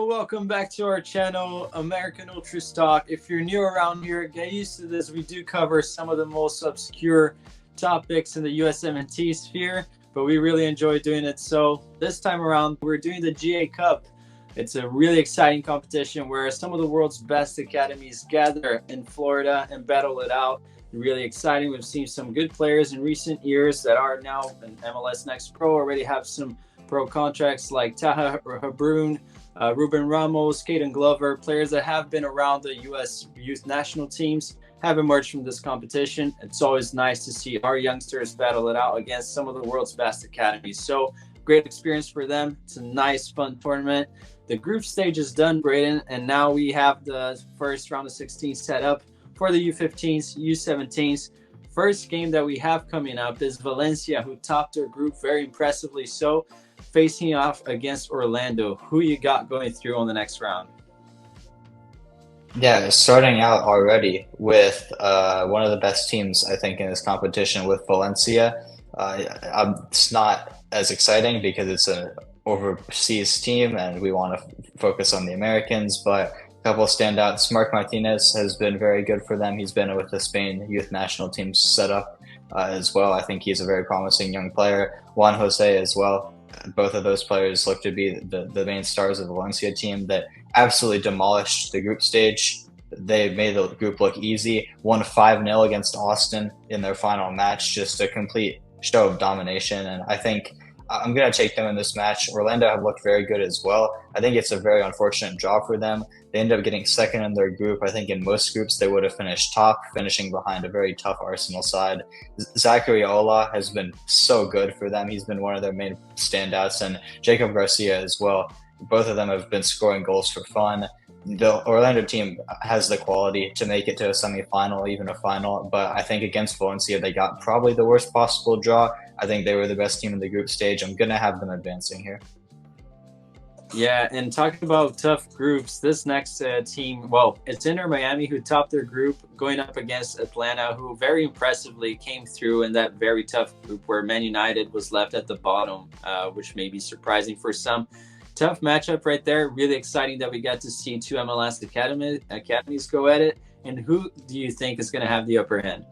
Hello, welcome back to our channel, American Ultras Talk. If you're new around here, get used to this. We do cover some of the most obscure topics in the USMNT sphere, but we really enjoy doing it. So this time around, we're doing the GA Cup. It's a really exciting competition where some of the world's best academies gather in Florida and battle it out. Really exciting. We've seen some good players in recent years that are now in MLS Next Pro, already have some pro contracts like Taha Habrun, Ruben Ramos, Caden Glover, players that have been around the U.S. youth national teams have emerged from this competition. It's always nice to see our youngsters battle it out against some of the world's best academies. So great experience for them. It's a nice, fun tournament. The group stage is done, Braden, and now we have the first round of 16 set up for the U15s, U17s. First game that we have coming up is Valencia, who topped their group very impressively so, facing off against Orlando. Who you got going through on the next round? Yeah, starting out already with one of the best teams, I think, in this competition with Valencia. It's not as exciting because it's an overseas team and we want to focus on the Americans, but a couple of standouts. Mark Martinez has been very good for them. He's been with the Spain youth national team setup as well. I think he's a very promising young player. Juan Jose as well. Both of those players look to be the main stars of the Valencia team that absolutely demolished the group stage. They made the group look easy, won 5-0 against Austin in their final match, just a complete show of domination. And I think I'm going to take them in this match. Orlando have looked very good as well. I think it's a very unfortunate draw for them. They ended up getting second in their group. I think in most groups they would have finished top, finishing behind a very tough Arsenal side. Zachary Ola has been so good for them. He's been one of their main standouts, and Jacob Garcia as well. Both of them have been scoring goals for fun. The Orlando team has the quality to make it to a semifinal, even a final, but I think against Valencia, they got probably the worst possible draw. I think they were the best team in the group stage. I'm going to have them advancing here. Yeah, and talking about tough groups, this next team, well, it's Inter Miami who topped their group, going up against Atlanta, who very impressively came through in that very tough group where Man United was left at the bottom, which may be surprising for some. Tough matchup right there. Really exciting that we got to see two MLS academies go at it. And who do you think is going to have the upper hand?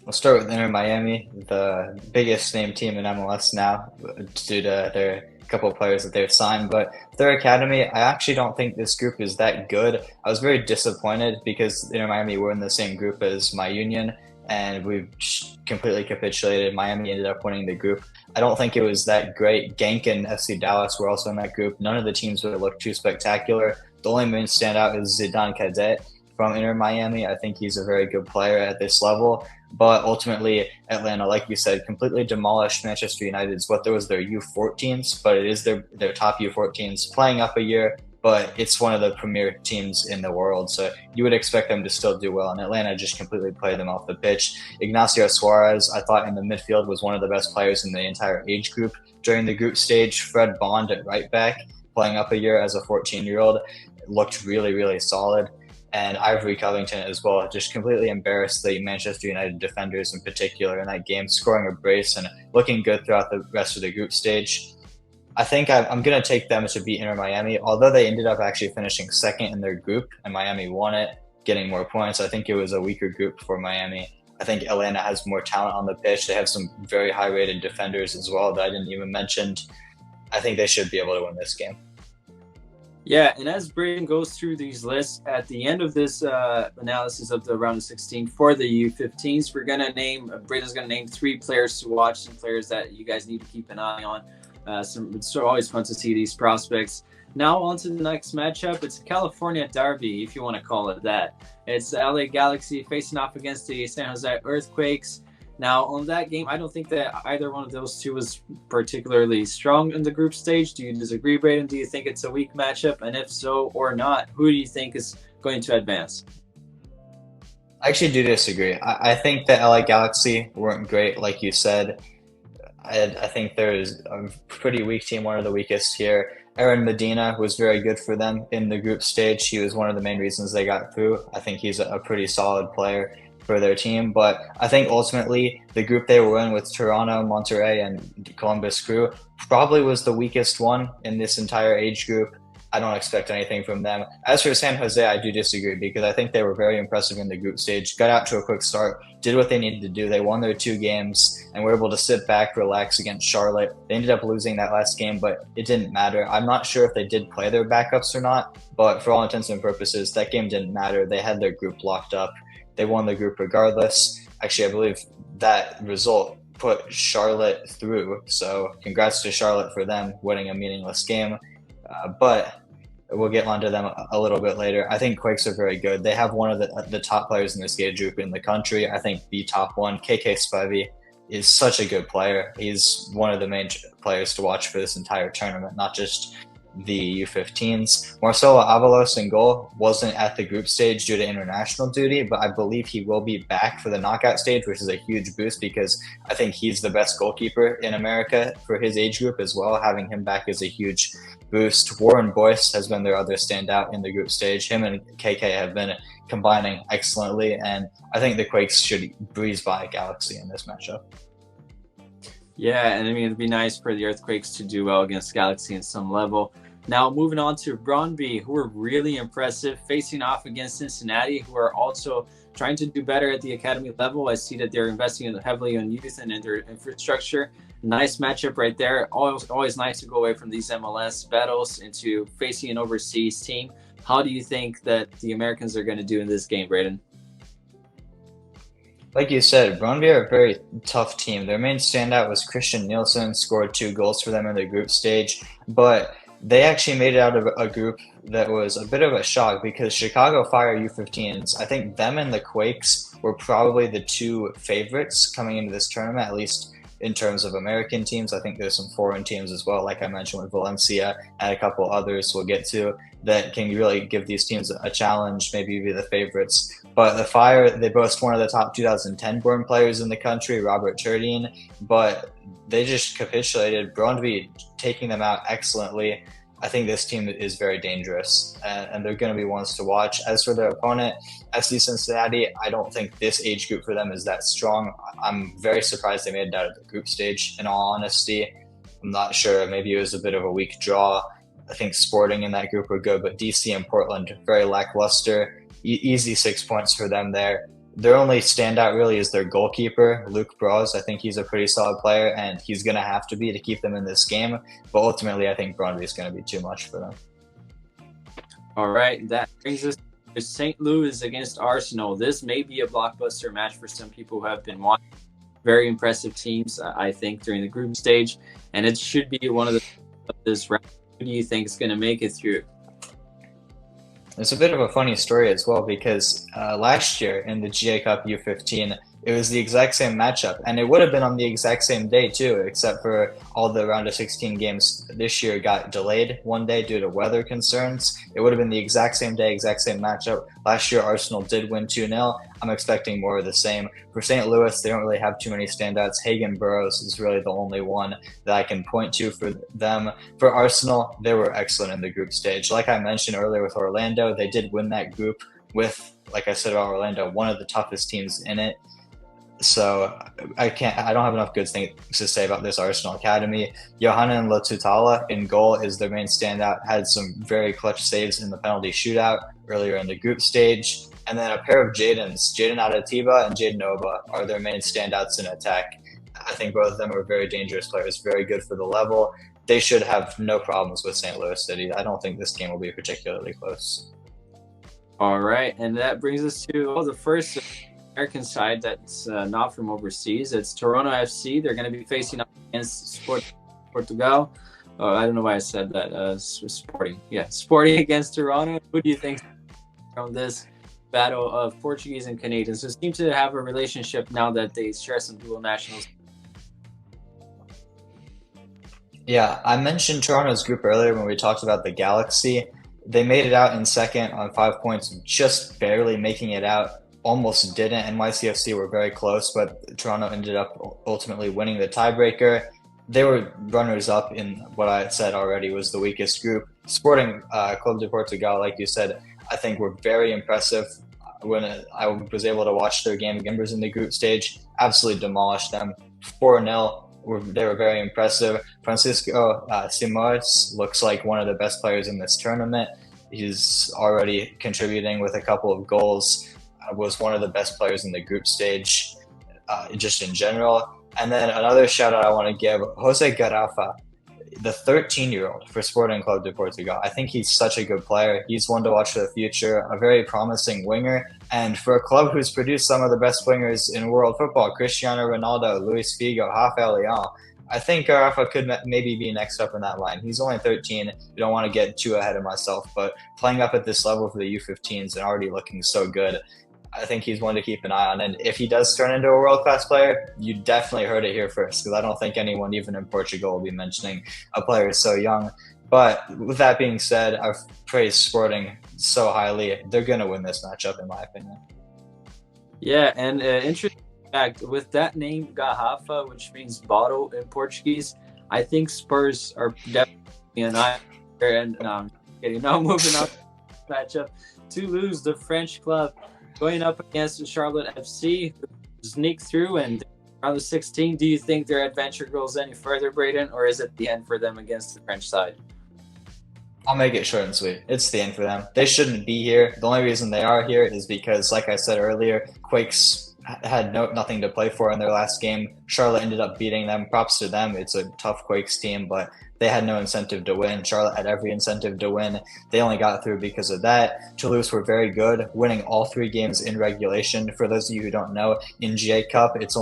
We'll start with Inter Miami, the biggest name team in MLS now due to their couple of players that they've signed. But their academy, I actually don't think this group is that good. I was very disappointed because Inter Miami were in the same group as my Union, and we've completely capitulated. Miami ended up winning the group. I don't think it was that great. Genk and FC Dallas were also in that group. None of the teams really looked too spectacular. The only main standout is Zidane Cadet from Inter Miami. I think he's a very good player at this level. But ultimately, Atlanta, like you said, completely demolished Manchester United's. What there was their U14s, but it is their top U14s playing up a year. But it's one of the premier teams in the world, so you would expect them to still do well. And Atlanta just completely played them off the pitch. Ignacio Suarez, I thought in the midfield, was one of the best players in the entire age group during the group stage. Fred Bond at right back, playing up a year as a 14-year-old, looked really, really solid. And Ivory Covington as well, just completely embarrassed the Manchester United defenders in particular in that game, scoring a brace and looking good throughout the rest of the group stage. I think I'm going to take them to beat Inter Miami, although they ended up actually finishing second in their group and Miami won it, getting more points. I think it was a weaker group for Miami. I think Atlanta has more talent on the pitch. They have some very high-rated defenders as well that I didn't even mention. I think they should be able to win this game. Yeah, and as Braden goes through these lists, at the end of this analysis of the round of 16 for the U15s, Braden's going to name 3 players to watch, some players that you guys need to keep an eye on. It's always fun to see these prospects. Now on to the next matchup. It's a California derby, if you want to call it that. It's the LA Galaxy facing off against the San Jose Earthquakes. Now on that game, I don't think that either one of those two was particularly strong in the group stage. Do you disagree, Braden? Do you think it's a weak matchup? And if so or not, who do you think is going to advance? I actually do disagree. I think the LA Galaxy weren't great, like you said. I think there's a pretty weak team, one of the weakest here. Aaron Medina was very good for them in the group stage. He was one of the main reasons they got through. I think he's a pretty solid player. for their team. But I think ultimately the group they were in with Toronto, Monterrey, and Columbus Crew probably was the weakest one in this entire age group. I don't expect anything from them. As for San Jose, I do disagree because I think they were very impressive in the group stage, got out to a quick start, did what they needed to do. They won their 2 games and were able to sit back, relax against Charlotte. They ended up losing that last game, but it didn't matter. I'm not sure if they did play their backups or not, but for all intents and purposes, that game didn't matter. They had their group locked up. They won the group regardless. Actually, I believe that result put Charlotte through. So congrats to Charlotte for them winning a meaningless game. But we'll get onto them a little bit later. I think Quakes are very good. They have one of the top players in this age group in the country. I think the top one, KK Spivey, is such a good player. He's one of the main players to watch for this entire tournament, not just the U15s. Marcelo Avalos in goal wasn't at the group stage due to international duty, but I believe he will be back for the knockout stage, which is a huge boost because I think he's the best goalkeeper in America for his age group as well. Having him back is a huge boost. Warren Boyce has been their other standout in the group stage. Him and KK have been combining excellently, and I think the Quakes should breeze by Galaxy in this matchup. Yeah, and I mean, it'd be nice for the Earthquakes to do well against Galaxy in some level. Now, moving on to Brøndby, who are really impressive, facing off against Cincinnati, who are also trying to do better at the academy level. I see that they're investing heavily on youth and in their infrastructure. Nice matchup right there. Always nice to go away from these MLS battles into facing an overseas team. How do you think that the Americans are going to do in this game, Braden? Like you said, Brøndby are a very tough team. Their main standout was Christian Nielsen, scored 2 goals for them in the group stage, but they actually made it out of a group that was a bit of a shock because Chicago Fire U15s, I think them and the Quakes were probably the 2 favorites coming into this tournament, at least in terms of American teams. I think there's some foreign teams as well, like I mentioned with Valencia and a couple others we'll get to, that can really give these teams a challenge, maybe be the favorites. But the Fire, they boast one of the top 2010 born players in the country, Robert Turdine, but they just capitulated. Brøndby taking them out excellently. I think this team is very dangerous, and they're going to be ones to watch. As for their opponent, FC Cincinnati, I don't think this age group for them is that strong. I'm very surprised they made it out of the group stage, in all honesty. I'm not sure. Maybe it was a bit of a weak draw. I think Sporting in that group were good, but DC and Portland, very lackluster. Easy 6 points for them there. Their only standout really is their goalkeeper, Luke Bros. I think he's a pretty solid player, and he's going to have to be to keep them in this game. But ultimately, I think Brøndby is going to be too much for them. All right, that brings us to St. Louis against Arsenal. This may be a blockbuster match for some people who have been watching. Very impressive teams, I think, during the group stage, and it should be one of this round. Who do you think is going to make it through? It's a bit of a funny story as well because last year in the GA Cup U15, it was the exact same matchup, and it would have been on the exact same day too, except for all the round of 16 games this year got delayed one day due to weather concerns. It would have been the exact same day, exact same matchup. Last year, Arsenal did win 2-0. I'm expecting more of the same. For St. Louis, they don't really have too many standouts. Hagen Burrows is really the only one that I can point to for them. For Arsenal, they were excellent in the group stage. Like I mentioned earlier with Orlando, they did win that group with, like I said about Orlando, one of the toughest teams in it. So I don't have enough good things to say about this Arsenal academy. Yohanan Latutala in goal is their main standout, had some very clutch saves in the penalty shootout earlier in the group stage. And then a pair of Jadens, Jaden Adatiba and Jaden Oba, are their main standouts in attack. I think both of them are very dangerous players, very good for the level. They should have no problems with St. Louis City. I don't think this game will be particularly close. All right, and that brings us to the first American side that's not from overseas. It's Toronto FC. They're going to be facing up against Portugal. I don't know why I said that. Sporting. Yeah, Sporting against Toronto. Who do you think from this battle of Portuguese and Canadians, who seem to have a relationship now that they share some dual nationals? Yeah, I mentioned Toronto's group earlier when we talked about the Galaxy. They made it out in second on 5 points, just barely making it out. Almost didn't. NYCFC were very close, but Toronto ended up ultimately winning the tiebreaker. They were runners-up in what I said already was the weakest group. Sporting Club de Portugal, like you said, I think were very impressive. when I was able to watch their game members in the group stage, absolutely demolished them 4-0. They were very impressive. Francisco Simões looks like one of the best players in this tournament. He's already contributing with a couple of goals. Was one of the best players in the group stage, just in general. And then another shout out I want to give, Jose Garrafa, the 13-year-old for Sporting Club de Portugal. I think he's such a good player. He's one to watch for the future, a very promising winger. And for a club who's produced some of the best wingers in world football, Cristiano Ronaldo, Luis Figo, Rafael Leão, I think Garrafa could maybe be next up in that line. He's only 13. You don't want to get too ahead of myself, but playing up at this level for the U15s and already looking so good, I think he's one to keep an eye on. And if he does turn into a world-class player, you definitely heard it here first, because I don't think anyone, even in Portugal, will be mentioning a player so young. But with that being said, I've praised Sporting so highly. They're going to win this matchup, in my opinion. Yeah, and interesting fact, with that name, Garrafa, which means bottle in Portuguese, I think Spurs are definitely an eye. And now moving on to the matchup. Toulouse, the French club, going up against Charlotte FC, sneak through and round of 16. Do you think their adventure goes any further, Braden, or is it the end for them against the French side? I'll make it short and sweet. It's the end for them. They shouldn't be here. The only reason they are here is because, like I said earlier, Quakes had nothing to play for in their last game. Charlotte ended up beating them. Props to them. It's a tough Quakes team, but they had no incentive to win. Charlotte had every incentive to win. They only got through because of that. Toulouse were very good, winning all 3 games in regulation. For those of you who don't know, in GA Cup, it's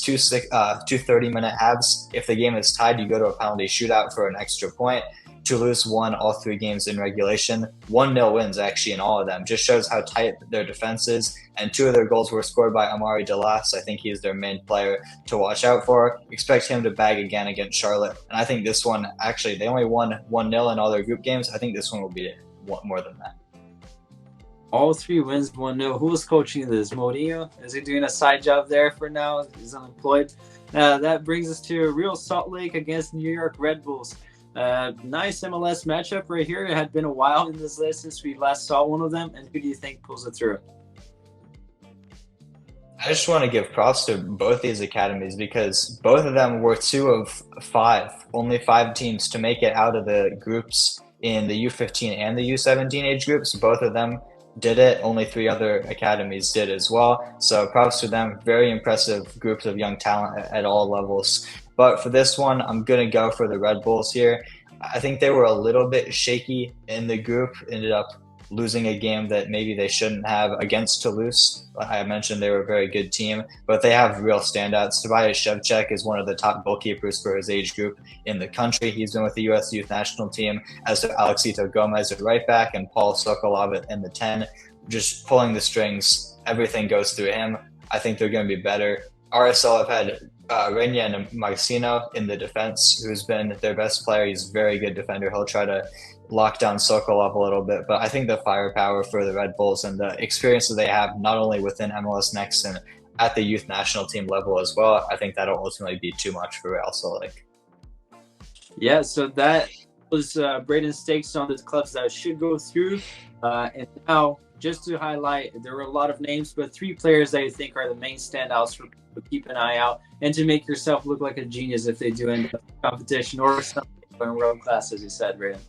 two 30-minute halves. If the game is tied, you go to a penalty shootout for an extra point. Toulouse won all 3 games in regulation. 1-0 wins, actually, in all of them. Just shows how tight their defense is. And 2 of their goals were scored by Amari Delas. I think he's their main player to watch out for. Expect him to bag again against Charlotte. And I think this one, actually, they only won 1-0 in all their group games. I think this one will be more than that. All 3 wins, 1-0. Who is coaching this? Mourinho? Is he doing a side job there for now? He's unemployed. That brings us to Real Salt Lake against New York Red Bulls. Nice MLS matchup right here. It had been a while in this list since we last saw one of them. And who do you think pulls it through? I just want to give props to both these academies because both of them were 2 of 5, only 5 teams to make it out of the groups in the U15 and the U17 age groups. Both of them did it. Only 3 other academies did as well. So props to them. Very impressive groups of young talent at all levels. But for this one, I'm going to go for the Red Bulls here. I think they were a little bit shaky in the group, ended up losing a game that maybe they shouldn't have against Toulouse. I mentioned they were a very good team, but they have real standouts. Tobias Shevchuk is one of the top goalkeepers for his age group in the country. He's been with the U.S. youth national team, as do Alexito Gomez at right back and Paul Sokolov in the 10. Just pulling the strings, everything goes through him. I think they're going to be better. RSL have had Reina and Marcino in the defense, who's been their best player. He's a very good defender. He'll try to lock down Sokolov a little bit, but I think the firepower for the Red Bulls and the experience that they have, not only within MLS Next and at the youth national team level as well, I think that'll ultimately be too much for Real Salt Lake. Yeah, so that was Braden's takes on the clubs that should go through. And now, just to highlight, there were a lot of names, but 3 players that you think are the main standouts for keep an eye out and to make yourself look like a genius if they do end up in competition or something in world class, as you said, Braden.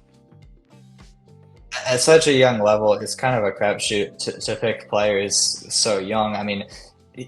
At such a young level, it's kind of a crapshoot to pick players so young. I mean,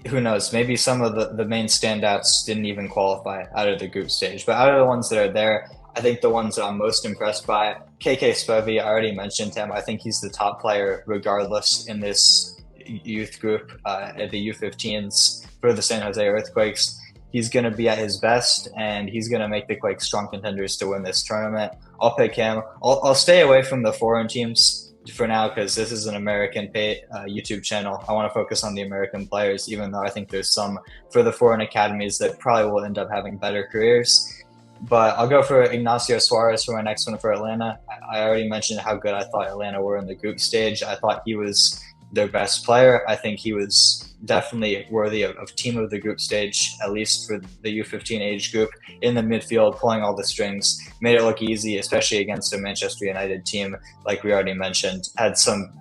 who knows? Maybe some of the main standouts didn't even qualify out of the group stage. But out of the ones that are there, I think the ones that I'm most impressed by, KK Spivey, I already mentioned him. I think he's the top player regardless in this youth group at the U15s for the San Jose Earthquakes. He's going to be at his best, and he's going to make the Quakes strong contenders to win this tournament. I'll pick him. I'll stay away from the foreign teams for now because this is an American paid YouTube channel. I want to focus on the American players, even though I think there's some for the foreign academies that probably will end up having better careers. But I'll go for Ignacio Suarez for my next one for Atlanta. I already mentioned how good I thought Atlanta were in the group stage. I thought he was their best player. I think he was definitely worthy of team of the group stage, at least for the U15 age group, in the midfield, pulling all the strings, made it look easy, especially against a Manchester United team, like we already mentioned, had some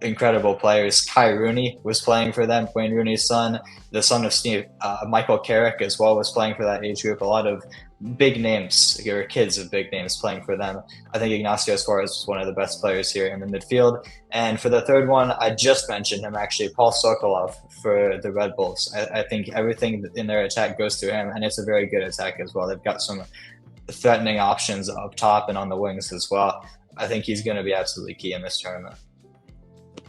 incredible players. Kai Rooney was playing for them, Wayne Rooney's son. The son of Steve, Michael Carrick as well was playing for that age group. A lot of big names, or kids of big names playing for them. I think Ignacio Suarez was one of the best players here in the midfield. And for the third one, I just mentioned him actually, Paul Sokolov for the Red Bulls. I think everything in their attack goes through him, and it's a very good attack as well. They've got some threatening options up top and on the wings as well. I think he's going to be absolutely key in this tournament.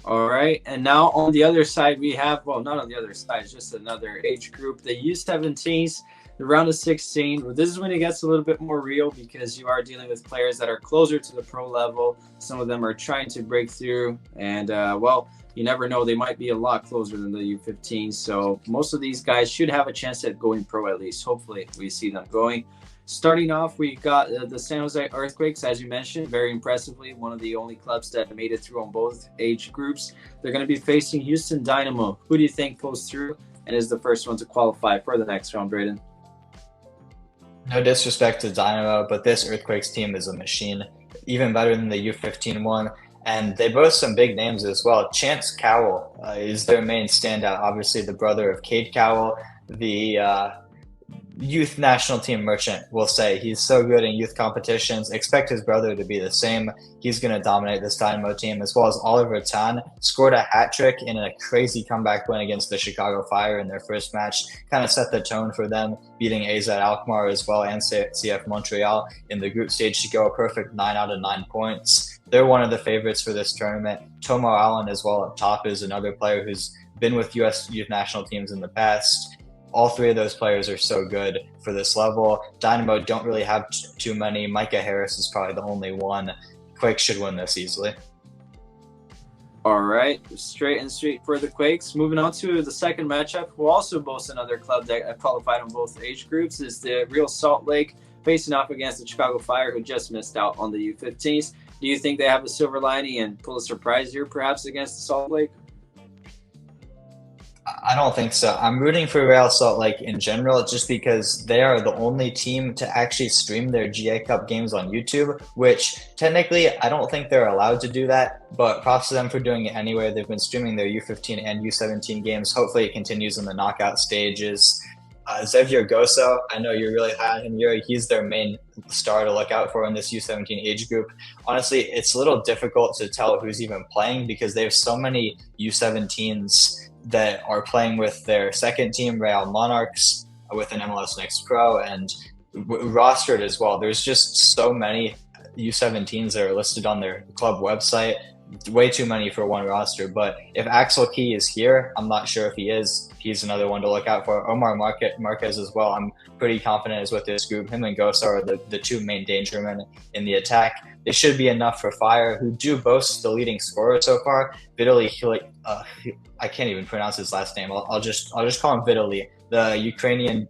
All right, and now on the other side we have, well, not on the other side, it's just another age group, the U17s, the round of 16. Well, this is when it gets a little bit more real because you are dealing with players that are closer to the pro level. Some of them are trying to break through, and well, you never know, they might be a lot closer than the U15. So most of these guys should have a chance at going pro at least. Hopefully we see them going. Starting off, we got the San Jose Earthquakes, as you mentioned, very impressively, one of the only clubs that made it through on both age groups. They're going to be facing Houston Dynamo. Who do you think pulls through and is the first one to qualify for the next round, Braden? No disrespect to Dynamo, but this Earthquakes team is a machine, even better than the U15 one. And they boast some big names as well. Chance Cowell is their main standout, obviously the brother of Cade Cowell, the youth national team merchant, will say. He's so good in youth competitions. Expect his brother to be the same. He's going to dominate this Dynamo team, as well as Oliver Tan scored a hat trick in a crazy comeback win against the Chicago Fire in their first match. Kind of set the tone for them, beating AZ Alkmaar as well and CF Montreal in the group stage to go a perfect 9 out of 9 points. They're one of the favorites for this tournament. Tomo Allen as well up top is another player who's been with U.S. youth national teams in the past. All three of those players are so good for this level. Dynamo don't really have too many. Micah Harris is probably the only one. Quakes should win this easily. All right, straight and straight for the Quakes. Moving on to the second matchup, who also boasts another club that qualified on both age groups, is the Real Salt Lake, facing off against the Chicago Fire, who just missed out on the U15s. Do you think they have a silver lining and pull a surprise here, perhaps, against the Salt Lake? I don't think so. I'm rooting for Real Salt Lake in general just because they are the only team to actually stream their GA Cup games on YouTube, which technically I don't think they're allowed to do that, but props to them for doing it anyway. They've been streaming their U15 and U17 games. Hopefully it continues in the knockout stages. Xavier Goso, I know you're really high on him, Yuri. He's their main star to look out for in this U17 age group. Honestly, it's a little difficult to tell who's even playing because they have so many U17s that are playing with their second team, Real Monarchs, with an MLS Next Pro, and rostered as well. There's just so many U17s that are listed on their club website. Way too many for one roster. But if Axel Key is here, I'm not sure if he is. He's another one to look out for. Omar Marquez as well. I'm pretty confident is with this group. Him and Gosa are the two main danger men in the attack. They should be enough for Fire, who do boast the leading scorer so far. Vitaly, I can't even pronounce his last name. I'll just call him Vitaly, the Ukrainian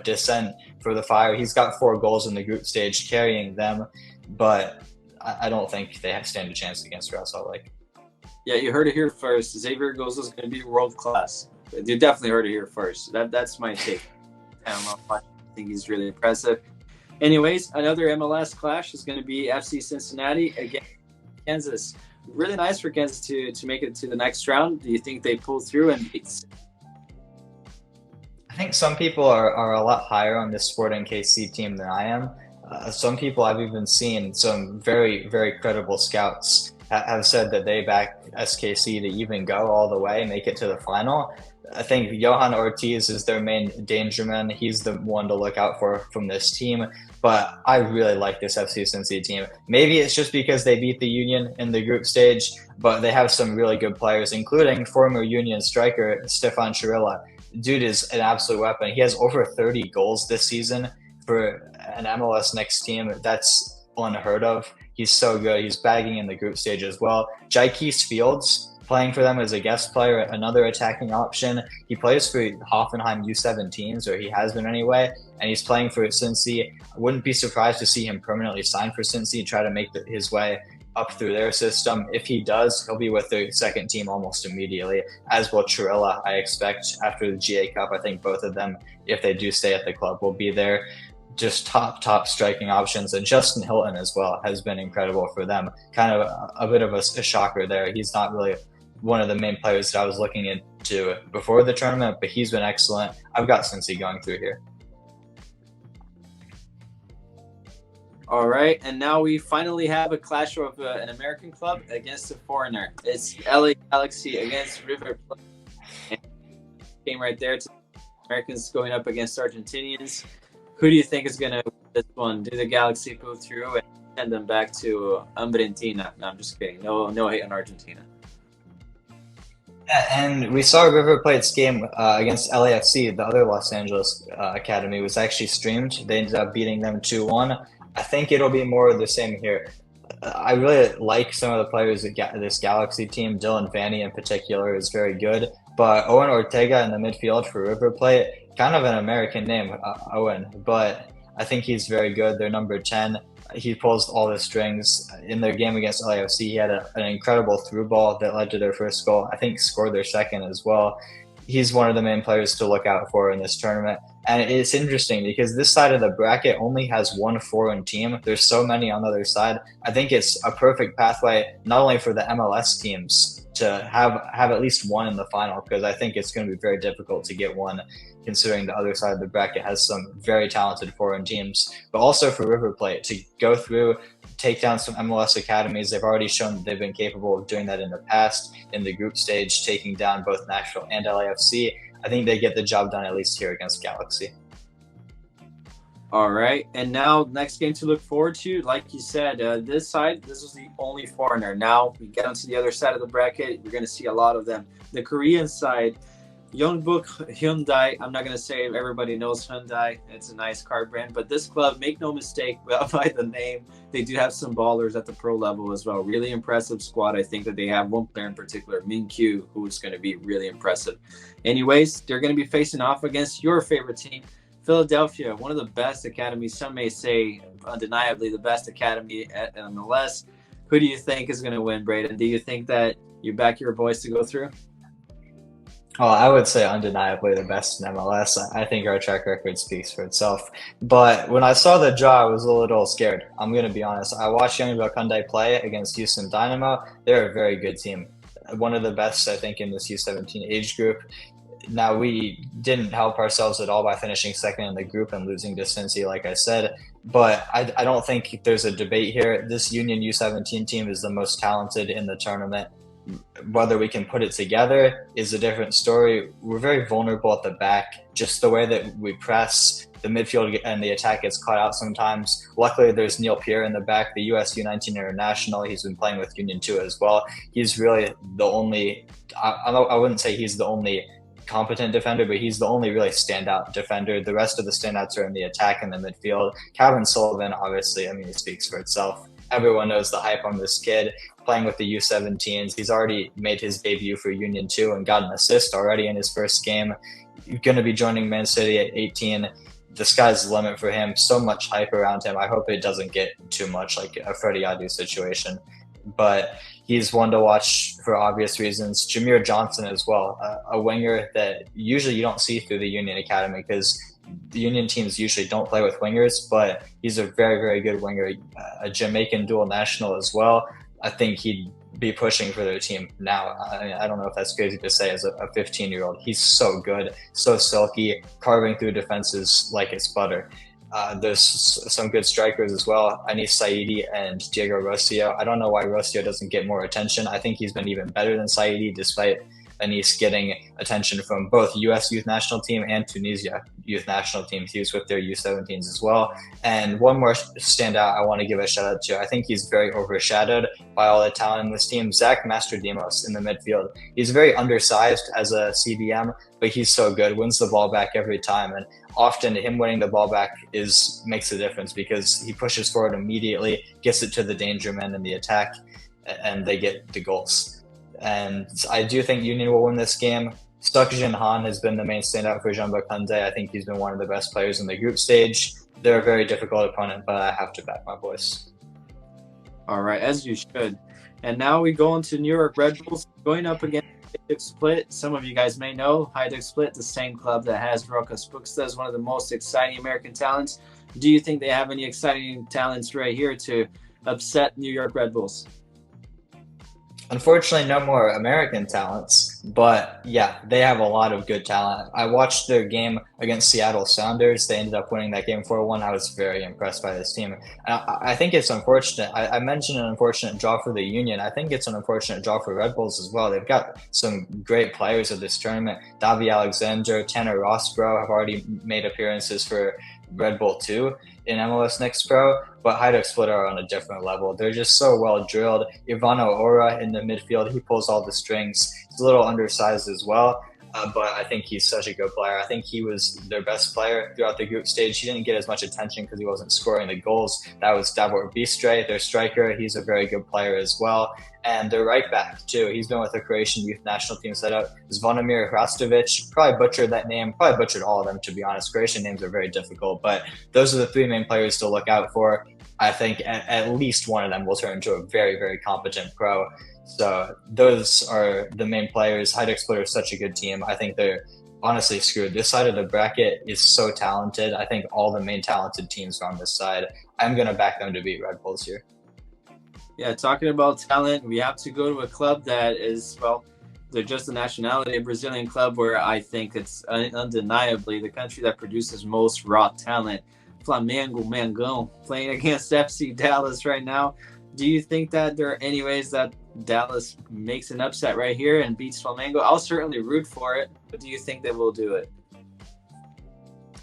descent for the Fire. He's got 4 goals in the group stage, carrying them, but I don't think they stand a chance against Real Salt Lake. Yeah, you heard it here first. Xavier Gosa is going to be world class. You definitely heard it here first. That's my take. I think he's really impressive. Anyways, another MLS clash is going to be FC Cincinnati against Kansas. Really nice for Kansas to make it to the next round. Do you think they pull through? And I think some people are a lot higher on this Sporting KC team than I am. Some people I've even seen, some very, very credible scouts have said that they back SKC to even go all the way, make it to the final. I think Johan Ortiz is their main dangerman. He's the one to look out for from this team. But I really like this FC Cincinnati team. Maybe it's just because they beat the Union in the group stage, but they have some really good players, including former Union striker Stefan Chirilla. Dude is an absolute weapon. He has over 30 goals this season for an MLS Next team. That's unheard of. He's so good. He's bagging in the group stage as well. Jaikees Fields, playing for them as a guest player, another attacking option. He plays for Hoffenheim U17s, or he has been anyway, and he's playing for Cincy. I wouldn't be surprised to see him permanently sign for Cincy and try to make his way up through their system. If he does, he'll be with the second team almost immediately, as will Chirilla, I expect, after the GA Cup. I think both of them, if they do stay at the club, will be there. just top striking options. And Justin Hilton as well has been incredible for them. Kind of a bit of a shocker there. He's not really one of the main players that I was looking into before the tournament, but he's been excellent. I've got Cincy going through here. All right, and now we finally have a clash of an American club against a foreigner. It's LA Galaxy against River Plate. Game right there. It's Americans going up against Argentinians. Who do you think is going to win this one? Do the Galaxy pull through and send them back to Argentina? No, I'm just kidding. No hate on Argentina. Yeah, and we saw River Plate's game against LAFC. The other Los Angeles academy was actually streamed. They ended up beating them 2-1. I think it'll be more of the same here. I really like some of the players that this Galaxy team. Dylan Vanny in particular is very good. But Owen Ortega in the midfield for River Plate, kind of an American name, Owen. But I think he's very good. They're number 10. He pulls all the strings. In their game against LAFC, he had an incredible through ball that led to their first goal. I think scored their second as well. He's one of the main players to look out for in this tournament. And it's interesting because this side of the bracket only has one foreign team. There's so many on the other side. I think it's a perfect pathway, not only for the MLS teams to have at least one in the final, because I think it's going to be very difficult to get one, considering the other side of the bracket has some very talented foreign teams, but also for River Plate to go through, take down some MLS academies. They've already shown that they've been capable of doing that in the past in the group stage, taking down both Nashville and LAFC. I think they get the job done at least here against Galaxy. All right, and now next game to look forward to, like you said, this was the only foreigner. Now we get onto the other side of the bracket, we're going to see a lot of them. The Korean side, Jeonbuk Hyundai. I'm not going to say everybody knows Hyundai. It's a nice car brand, but this club, make no mistake by the name, they do have some ballers at the pro level as well. Really impressive squad. I think that they have one player in particular, Min Kyu, who is going to be really impressive. Anyways, they're going to be facing off against your favorite team, Philadelphia, one of the best academies. Some may say undeniably the best academy at MLS. Who do you think is going to win, Braden? Do you think that you back your boys to go through? Oh, I would say undeniably the best in MLS. I think our track record speaks for itself. But when I saw the draw, I was a little scared. I'm going to be honest. I watched Jeonbuk Hyundai play against Houston Dynamo. They're a very good team. One of the best, I think, in this U17 age group. Now, we didn't help ourselves at all by finishing second in the group and losing to Cincy, like I said. But I don't think there's a debate here. This Union U17 team is the most talented in the tournament. Whether we can put it together is a different story. We're very vulnerable at the back. Just the way that we press, the midfield and the attack gets caught out sometimes. Luckily, there's Neil Pierre in the back, the US U19 international. He's been playing with Union 2 as well. He's really the only, I wouldn't say he's the only competent defender, but he's the only really standout defender. The rest of the standouts are in the attack and the midfield. Calvin Sullivan, obviously, I mean, he speaks for itself. Everyone knows the hype on this kid playing with the U17s. He's already made his debut for Union 2 and got an assist already in his first game. He's going to be joining Man City at 18. The sky's the limit for him. So much hype around him. I hope it doesn't get too much like a Freddie Adu situation. But he's one to watch for obvious reasons. Jameer Johnson as well, a winger that usually you don't see through the Union Academy because the Union teams usually don't play with wingers, but he's a very, very good winger, a Jamaican dual national as well. I think he'd be pushing for their team now. I don't know if that's crazy to say as a 15-year-old. He's so good, so silky, carving through defenses like it's butter. There's some good strikers as well, Anis Saidi and Diego Rocio. I don't know why Rocio doesn't get more attention. I think he's been even better than Saidi, despite Anis getting attention from both U.S. youth national team and Tunisia youth national teams. He was with their U17s as well. And one more standout I want to give a shout out to. I think he's very overshadowed by all the talent in this team. Zach Mastrodimos in the midfield. He's very undersized as a CDM, but he's so good. Wins the ball back every time, and often him winning the ball back makes a difference because he pushes forward immediately, gets it to the danger men in the attack, and they get the goals. And I do think Union will win this game. Stuck Jin Han has been the main standout for Jeonbuk Hyundai. I think he's been one of the best players in the group stage. They're a very difficult opponent, but I have to back my boys. All right, as you should. And now we go into New York Red Bulls going up against Hajduk Split. Some of you guys may know Hajduk Split, the same club that has Rokas Buksta as one of the most exciting American talents. Do you think they have any exciting talents right here to upset New York Red Bulls? Unfortunately, no more American talents, but yeah, they have a lot of good talent. I watched their game against Seattle Sounders. They ended up winning that game 4-1. I was very impressed by this team. I think it's unfortunate. I mentioned an unfortunate draw for the Union. I think it's an unfortunate draw for Red Bulls as well. They've got some great players of this tournament. Davy Alexander, Tanner Rossbro have already made appearances for Red Bull 2 in MLS Next Pro, but Hajduk Split are on a different level. They're just so well drilled. Ivano Ora in the midfield, he pulls all the strings. He's a little undersized as well, but I think he's such a good player. I think he was their best player throughout the group stage. He didn't get as much attention because he wasn't scoring the goals. That was Davor Bistre, their striker. He's a very good player as well. And their right back, too. He's been with the Croatian youth national team setup. Zvonimir Hrastovic. Probably butchered that name. Probably butchered all of them, to be honest. Croatian names are very difficult. But those are the three main players to look out for. I think at least one of them will turn into a very, very competent pro. So those are the main players. Hajduk Split are such a good team. I think they're honestly screwed. This side of the bracket is so talented. I think all the main talented teams are on this side. I'm going to back them to beat Red Bulls here. Yeah, talking about talent, we have to go to a club that is, well, they're just a nationality, a Brazilian club where I think it's undeniably the country that produces most raw talent. Flamengo, Mengão, playing against FC Dallas right now. Do you think that there are any ways that Dallas makes an upset right here and beats Flamengo? I'll certainly root for it, but do you think they will do it?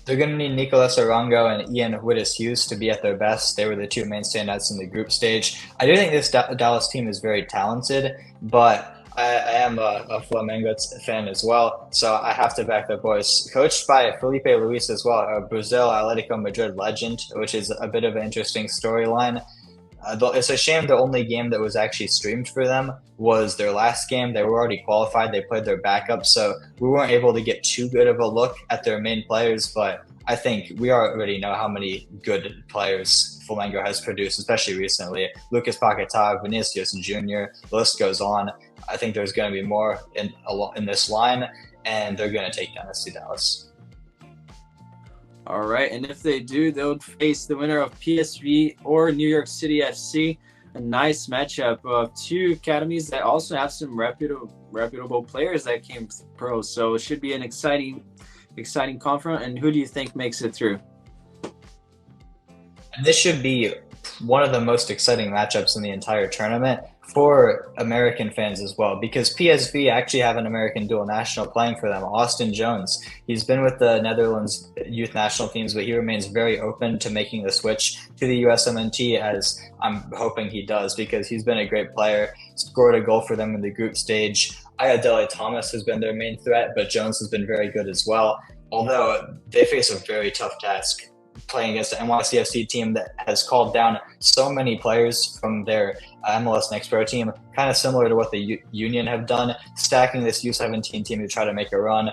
They're going to need Nicolas Arango and Ian Wittes-Hughes to be at their best. They were the two main standouts in the group stage. I do think this Dallas team is very talented, but I am a Flamengo fan as well, so I have to back the boys. Coached by Felipe Luis as well, a Brazil Atletico Madrid legend, which is a bit of an interesting storyline. It's a shame the only game that was actually streamed for them was their last game. They were already qualified. They played their backup, so we weren't able to get too good of a look at their main players, but I think we already know how many good players Flamengo has produced, especially recently. Lucas Paquetá, Vinicius Jr., the list goes on. I think there's going to be more in this line, and they're going to take down FC Dallas. All right, and if they do, they'll face the winner of PSV or New York City FC. A nice matchup of two academies that also have some reputable players that came pro. So it should be an exciting conference. And who do you think makes it through? And this should be one of the most exciting matchups in the entire tournament for American fans as well, because PSV actually have an American dual national playing for them, Austin Jones. He's been with the Netherlands youth national teams, but he remains very open to making the switch to the USMNT, as I'm hoping he does, because he's been a great player, scored a goal for them in the group stage. Ayodele Thomas has been their main threat, but Jones has been very good as well, although they face a very tough task playing against the NYCFC team that has called down so many players from their MLS Next Pro team, kind of similar to what the Union have done, stacking this U17 team to try to make a run.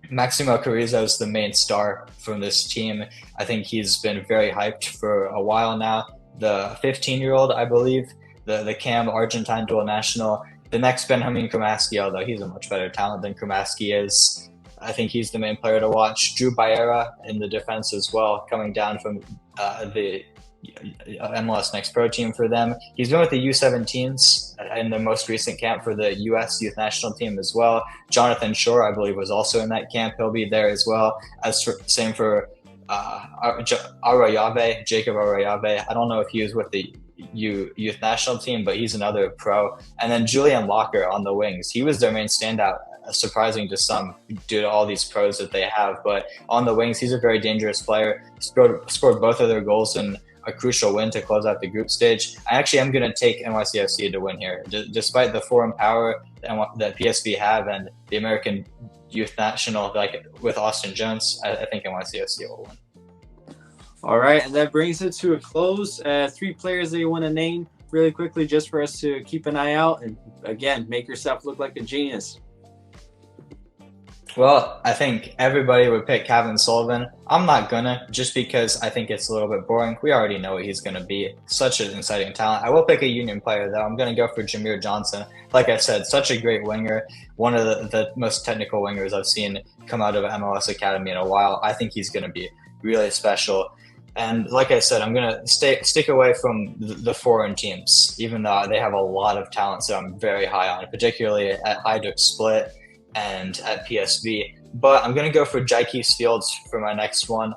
Maximo Carrizo is the main star from this team. I think he's been very hyped for a while now. The 15-year-old, I believe, the CAM Argentine dual national. The next Benjamin Kramaski, although he's a much better talent than Kramaski is. I think he's the main player to watch. Drew Baera in the defense as well, coming down from the MLS Next Pro team for them. He's been with the U17s in the most recent camp for the U.S. youth national team as well. Jonathan Shore, I believe, was also in that camp. He'll be there as well. Same for Arroyave, Jacob Arroyave. I don't know if he was with the youth national team, but he's another pro. And then Julian Locker on the wings. He was their main standout, surprising to some due to all these pros that they have, but on the wings he's a very dangerous player. Scored both of their goals in a crucial win to close out the group stage. I actually am going to take NYCFC to win here, despite the foreign power that PSV have and the American youth national, like with Austin Jones. I think NYCFC will win. All right, and that brings it to a close. 3 players that you want to name really quickly, just for us to keep an eye out and again make yourself look like a genius. Well, I think everybody would pick Kevin Sullivan. I'm not gonna, just because I think it's a little bit boring. We already know what he's gonna be. Such an exciting talent. I will pick a Union player though. I'm gonna go for Jameer Johnson. Like I said, such a great winger. One of the most technical wingers I've seen come out of MLS Academy in a while. I think he's gonna be really special. And like I said, I'm gonna stick away from the foreign teams, even though they have a lot of talent that I'm very high on, particularly at Hajduk Split and at PSV. But I'm going to go for Jaikies Fields for my next one.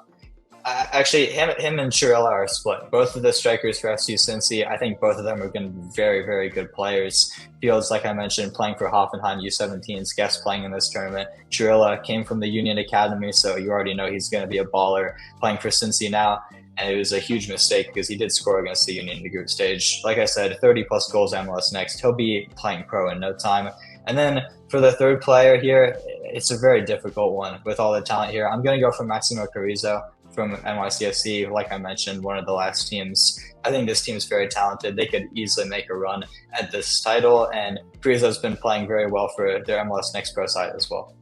Actually, him and Chirella are split. Both of the strikers for FC Cincy, I think both of them are going to be very, very good players. Fields, like I mentioned, playing for Hoffenheim U17s, guest playing in this tournament. Chirella came from the Union Academy, so you already know he's going to be a baller playing for Cincy now. And it was a huge mistake because he did score against the Union in the group stage. Like I said, 30-plus goals MLS next. He'll be playing pro in no time. And then for the third player here, it's a very difficult one with all the talent here. I'm going to go for Maximo Carrizo from NYCFC. Like I mentioned, one of the last teams. I think this team's very talented. They could easily make a run at this title, and Carrizo's been playing very well for their MLS Next Pro side as well.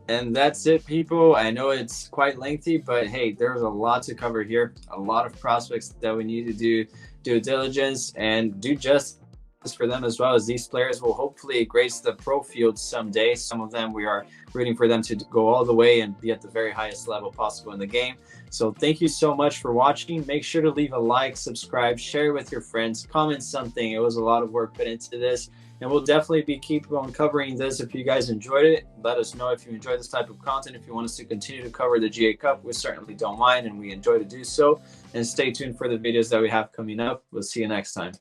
And that's it, people. I know it's quite lengthy, but hey, there's a lot to cover here. A lot of prospects that we need to do due diligence and do justice for them, as well as these players will hopefully grace the pro field someday. Some of them, we are rooting for them to go all the way and be at the very highest level possible in the game. So thank you so much for watching. Make sure to leave a like, subscribe, share with your friends, comment something. It was a lot of work put into this, and we'll definitely be keep on covering this. If you guys enjoyed it, let us know if you enjoy this type of content. If you want us to continue to cover the GA Cup, we certainly don't mind, and we enjoy to do so. And stay tuned for the videos that we have coming up. We'll see you next time.